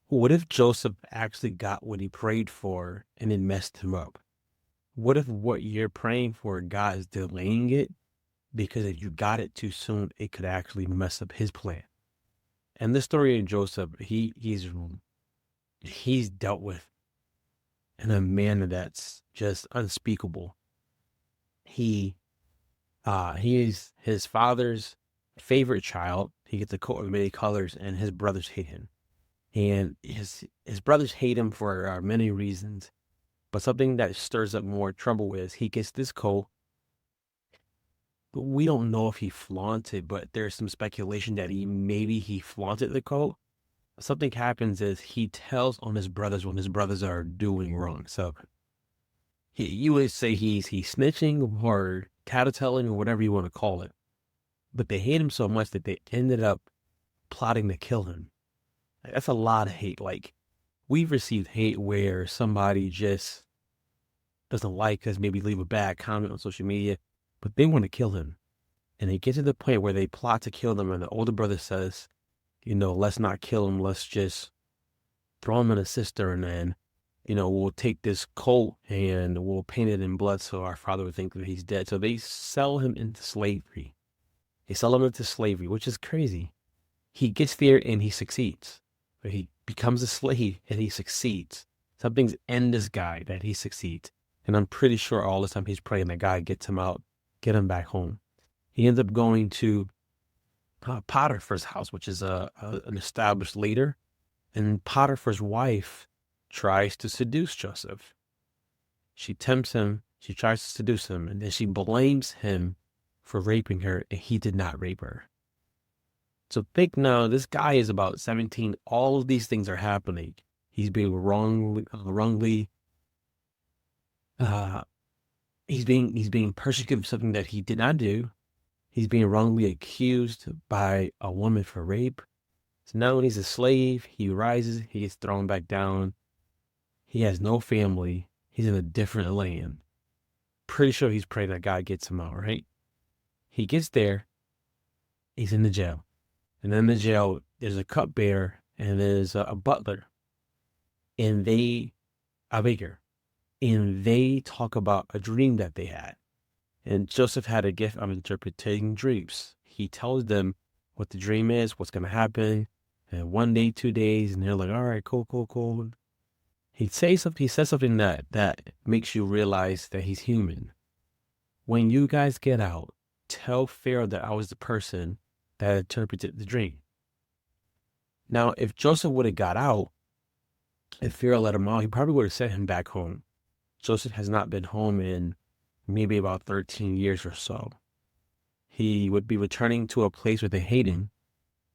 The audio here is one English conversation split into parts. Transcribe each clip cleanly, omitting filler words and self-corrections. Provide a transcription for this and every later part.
What if Joseph actually got what he prayed for and it messed him up? What if what you're praying for, God is delaying it because if you got it too soon, it could actually mess up his plan? And the story of Joseph, he's dealt with in a manner that's just unspeakable. He he is his father's favorite child. He gets a coat of many colors, and his brothers hate him. And his brothers hate him for many reasons. But something that stirs up more trouble is he gets this coat. But we don't know if he flaunted, but there's some speculation that he flaunted the coat. Something happens is he tells on his brothers when his brothers are doing wrong. So you would say he's snitching or tattletelling or whatever you want to call it. But they hate him so much that they ended up plotting to kill him. That's a lot of hate. Like, we've received hate where somebody just doesn't like us, maybe leave a bad comment on social media, but they want to kill him. And they get to the point where they plot to kill them, and the older brother says, let's not kill him. Let's just throw him in a cistern and, we'll take this coat and we'll paint it in blood so our father would think that he's dead. So they sell him into slavery. Which is crazy. He gets there and he succeeds. He becomes a slave and he succeeds. Something's in this guy that he succeeds. And I'm pretty sure all the time he's praying that God gets him out, get him back home. He ends up going to Potiphar's house, which is an established leader. And Potiphar's wife tries to seduce Joseph. She tempts him. She tries to seduce him. And then she blames him for raping her. And he did not rape her. So think now, this guy is about 17. All of these things are happening. He's being wrongly he's being persecuted for something that he did not do. He's being wrongly accused by a woman for rape. So now when he's a slave, he rises, he gets thrown back down. He has no family. He's in a different land. Pretty sure he's praying that God gets him out, right? He gets there. He's in the jail. And in the jail, there's a cupbearer and there's a butler. And a baker. And they talk about a dream that they had. And Joseph had a gift of interpreting dreams. He tells them what the dream is, what's going to happen. And 1 day, 2 days, and they're like, all right, cool. He says something that makes you realize that he's human. When you guys get out, tell Pharaoh that I was the person that interpreted the dream. Now, if Joseph would have got out, if Pharaoh let him out, he probably would have sent him back home. Joseph has not been home in maybe about 13 years or so. He would be returning to a place where they hate him,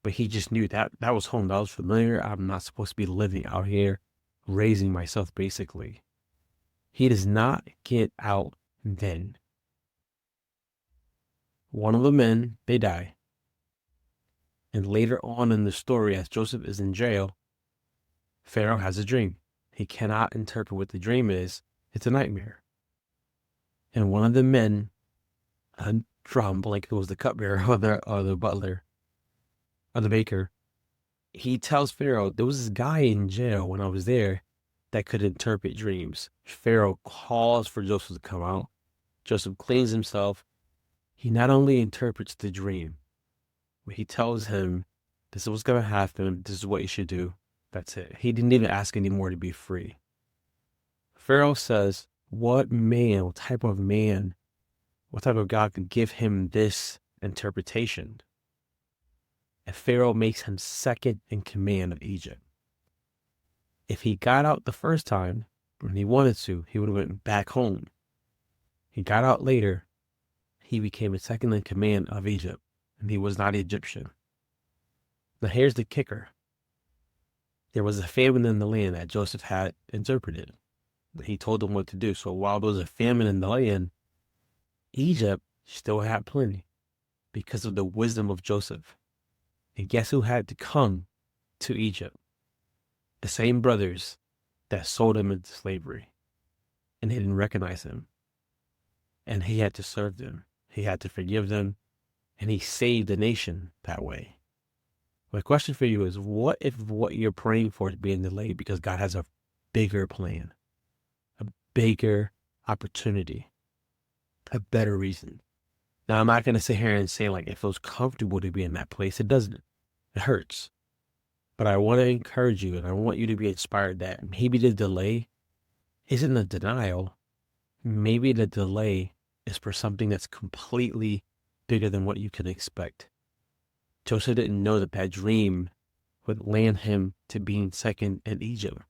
but he just knew that was home. That was familiar. I'm not supposed to be living out here, raising myself, basically. He does not get out then. One of the men, they die. And later on in the story, as Joseph is in jail, Pharaoh has a dream. He cannot interpret what the dream is. It's a nightmare. And one of the men, like it was the cupbearer or the butler or the baker, he tells Pharaoh, there was this guy in jail when I was there that could interpret dreams. Pharaoh calls for Joseph to come out. Joseph cleans himself. He not only interprets the dream, but he tells him, this is what's going to happen. This is what you should do. That's it. He didn't even ask anymore to be free. Pharaoh says, what type of God could give him this interpretation? And Pharaoh makes him second in command of Egypt. If he got out the first time, when he wanted to, he would have went back home. He got out later. He became a second in command of Egypt, and he was not Egyptian. Now here's the kicker. There was a famine in the land that Joseph had interpreted. He told them what to do. So while there was a famine in the land, Egypt still had plenty because of the wisdom of Joseph. And guess who had to come to Egypt? The same brothers that sold him into slavery. And they didn't recognize him. And he had to serve them. He had to forgive them. And he saved the nation that way. My question for you is, what if what you're praying for is being delayed because God has a bigger plan, a bigger opportunity, a better reason? Now, I'm not going to sit here and say like it feels comfortable to be in that place. It doesn't. It hurts. But I want to encourage you and I want you to be inspired that maybe the delay isn't a denial. Maybe the delay is for something that's completely bigger than what you can expect. Joseph didn't know that that dream would land him to being second in Egypt.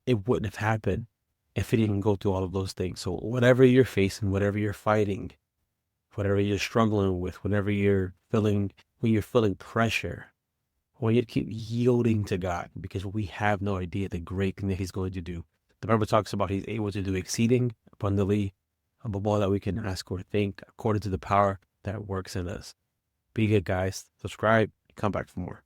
It wouldn't have happened if he didn't go through all of those things. So whatever you're facing, whatever you're fighting, whatever you're struggling with, whenever you're feeling, when you're feeling pressure, when you keep yielding to God, because we have no idea the great thing that He's going to do. The Bible talks about He's able to do exceeding abundantly above all that we can ask or think, according to the power that works in us. Be good, guys. Subscribe. Come back for more.